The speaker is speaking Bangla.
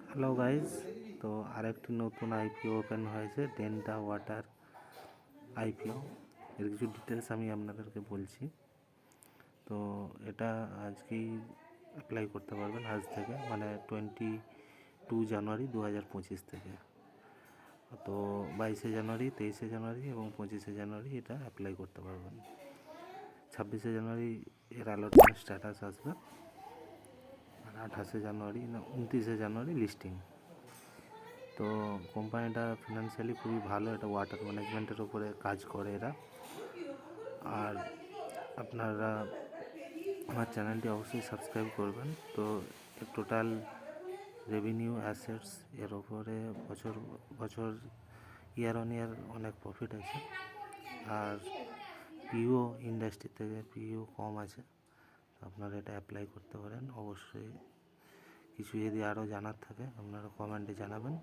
হ্যালো গাইজ, তো আরেকটি নতুন আইপিও ওপেন হয়েছে, ডেন্টা ওয়াটার আইপিও। এর কিছু ডিটেলস আমি আপনাদেরকে বলছি। তো এটা আজকেই অ্যাপ্লাই করতে পারবেন, আজ থেকে, মানে 22 জানুয়ারি 2025 থেকে। তো 22 জানুয়ারি, 23 জানুয়ারি এবং 25 জানুয়ারি এটা অ্যাপ্লাই করতে পারবেন। 26 জানুয়ারি এর অ্যালটমেন্ট স্ট্যাটাস আসবে, আর 28 জানুয়ারি না 29 জানুয়ারি লিস্টিং। তো কোম্পানিটা ফিনান্সিয়ালি খুবই ভালো, এটা ওয়াটার ম্যানেজমেন্টের ওপরে কাজ করে এরা। আর আপনারা আমার চ্যানেলটি অবশ্যই সাবস্ক্রাইব করবেন। তো টোটাল রেভিনিউ অ্যাসেটস এর ওপরে বছর বছর ইয়ার অন ইয়ার অনেক প্রফিট আছে। আর পিও ইন্ডাস্ট্রি থেকে পিও কম আছে, আপনারা এটা অ্যাপ্লাই করতে পারেন। অবশ্যই কিছু যদি আরও জানার থাকে আপনারা কমেন্টে জানাবেন।